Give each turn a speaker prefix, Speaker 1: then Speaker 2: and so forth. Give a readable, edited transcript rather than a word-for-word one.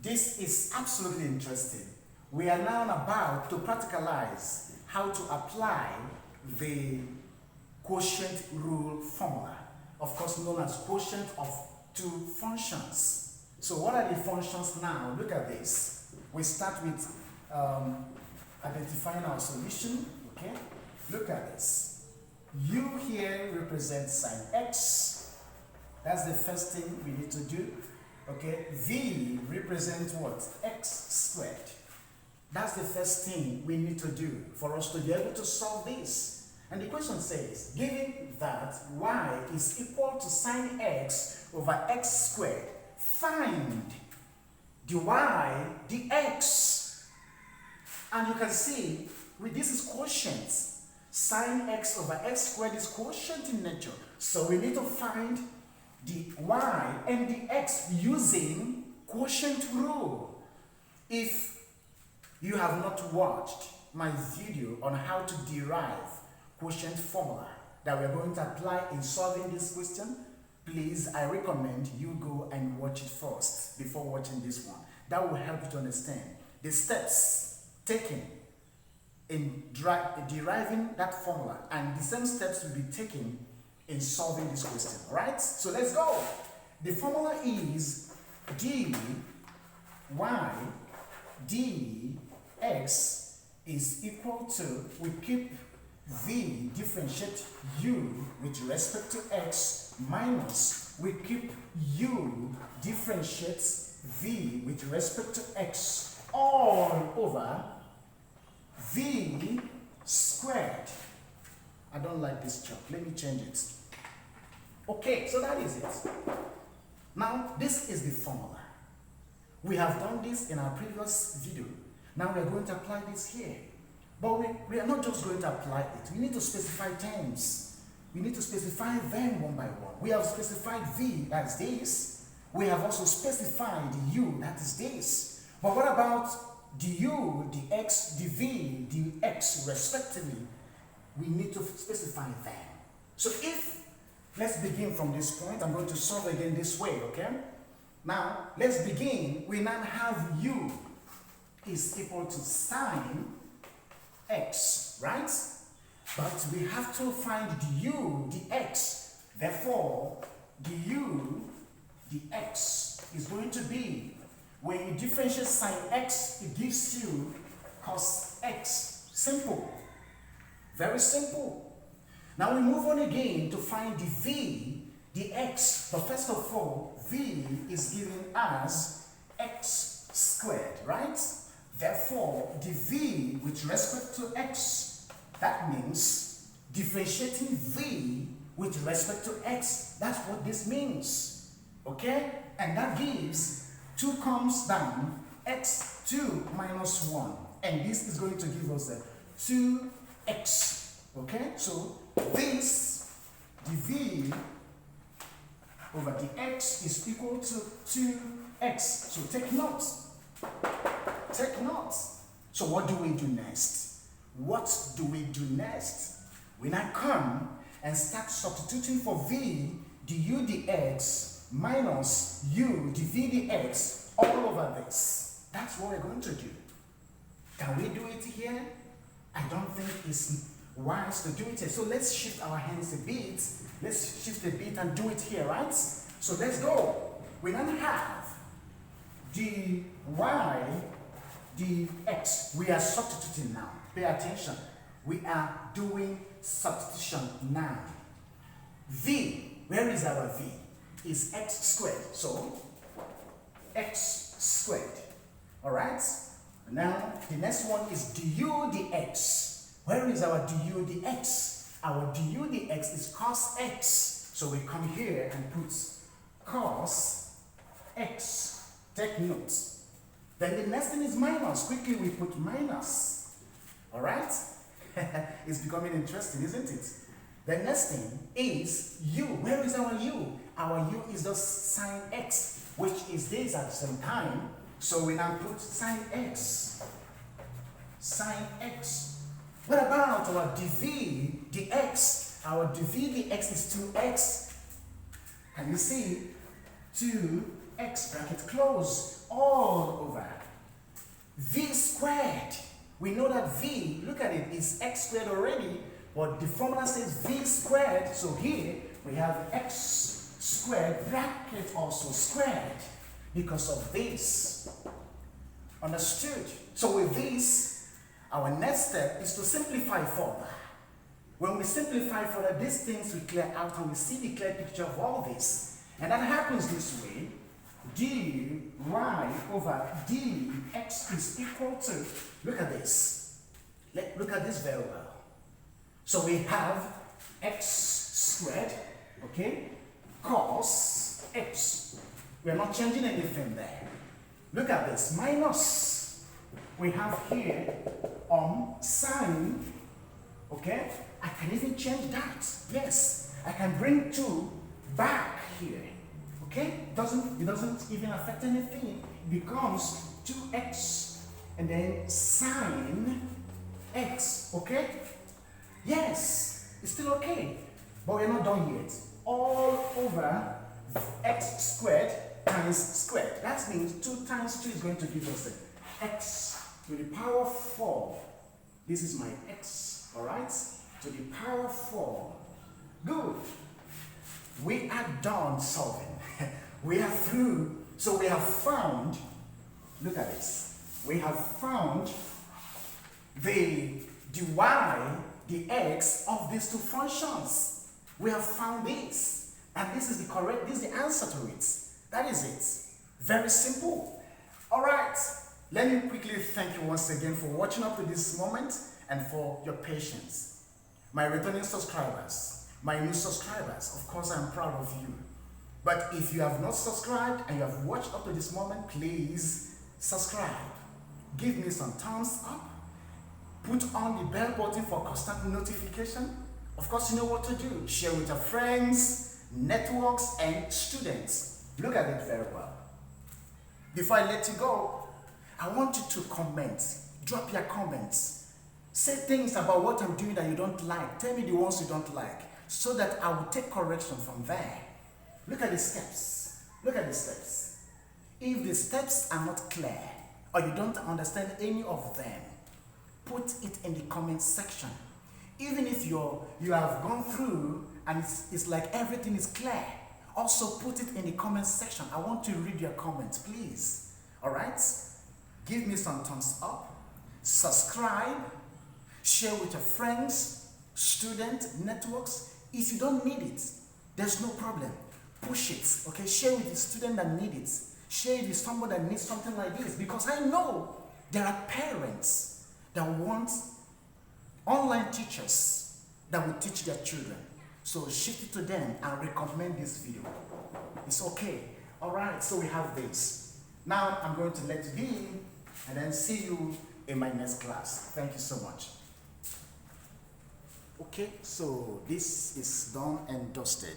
Speaker 1: This is absolutely interesting. We are now about to practicalize how to apply the quotient rule formula, of course known as quotient of two functions. So what are the functions now? Look at this. We start with identifying our solution, okay? Look at this. U here represents sine x. That's the first thing we need to do. Okay, V represents what? X squared. That's the first thing we need to do for us to be able to solve this. And the question says, given that y is equal to sine x over x squared, find the y dx. And you can see, this is quotient. Sine x over x squared is quotient in nature. So we need to find the y and the x using quotient rule. If you have not watched my video on how to derive quotient formula that we're going to apply in solving this question, please, I recommend you go and watch it first before watching this one. That will help you to understand the steps taken in deriving that formula, and the same steps will be taken in solving this question. Alright? So let's go. The formula is dy dx is equal to, we keep v, differentiate u with respect to x, minus, we keep u, differentiate v with respect to x, all over v squared. I don't like this chart. Let me change it. Okay, so that is it. Now, this is the formula. We have done this in our previous video. Now we are going to apply this here. But we are not just going to apply it. We need to specify terms. We need to specify them one by one. We have specified v, that's this. We have also specified u, that is this. But what about du, dx, dv, dx respectively? We need to specify them. So if, let's begin from this point. I'm going to solve again this way, okay? Now, let's begin. We now have u is equal to sine x, right? But we have to find du dx. Therefore, du dx is going to be, when you differentiate sine x, it gives you cos x. Simple. Very simple. Now we move on again to find the v, the x. But first of all, v is given as x squared, right? Therefore, the v with respect to x, that means differentiating v with respect to x. That's what this means. Okay? And that gives 2 comes down, x2 minus 1. And this is going to give us a 2x. Okay? So this, the v over the x is equal to 2x. So take note. Take note. So what do we do next? What do we do next? We now come and start substituting for v du dx minus u dv dx all over this. That's what we're going to do. Can we do it here? I don't think it's wise to do it here. So let's shift our hands a bit. Let's shift a bit and do it here, right? So let's go. We now have dy dx. We are substituting now. Pay attention. We are doing substitution now. V, where is our v? Is x squared. So x squared. Alright? Now the next one is du dx. Where is our du dx? Our du dx is cos x. So we come here and put cos x. Take note. Then the next thing is minus. Quickly we put minus. Alright? It's becoming interesting, isn't it? The next thing is u. Where is our u? Our u is just sine x, which is this at the same time. So we now put sine x. Sine x. What about our dv dx? Our dv dx is 2x. Can you see? 2 x bracket close all over v squared. We know that v, look at it, is x squared already, but the formula says v squared. So here we have x squared bracket also squared because of this. Understood? So with this, our next step is to simplify further. When we simplify further, these things will clear out and we see the clear picture of all this. And that happens this way. dy over dx is equal to, look at this. Look at this very well. So we have x squared, okay, cos x. We are not changing anything there. Look at this, minus, we have here sine, okay? I can even change that. Yes, I can bring 2 back here, okay? It doesn't even affect anything. It becomes 2x and then sine x, okay? Yes, it's still okay, but we're not done yet. All over x squared times squared. That means 2 times 2 is going to give us x to the power 4. This is my x, all right? To the power 4. Good. We are done solving. We are through. So we have found, look at this. We have found the y, the x of these two functions. We have found this. And this is the answer to it. That is it. Very simple. All right. Let me quickly thank you once again for watching up to this moment and for your patience. My returning subscribers, my new subscribers, of course I'm proud of you. But if you have not subscribed and you have watched up to this moment, please subscribe. Give me some thumbs up. Put on the bell button for constant notification. Of course, you know what to do. Share with your friends, networks, and students. Look at it very well. Before I let you go, I want you to comment. Drop your comments. Say things about what I'm doing that you don't like. Tell me the ones you don't like, so that I will take correction from there. Look at the steps. Look at the steps. If the steps are not clear, or you don't understand any of them, put it in the comment section. Even if you have gone through and it's like everything is clear, also put it in the comment section. I want to read your comments, please. All right? Give me some thumbs up. Subscribe. Share with your friends, students, networks. If you don't need it, there's no problem. Push it, okay? Share with the student that needs it. Share it with someone that needs something like this, because I know there are parents that want online teachers that will teach their children. So shift it to them and recommend this video. It's okay. All right, so we have this. Now I'm going to let you be and then see you in my next class. Thank you so much. Okay, so this is done and dusted.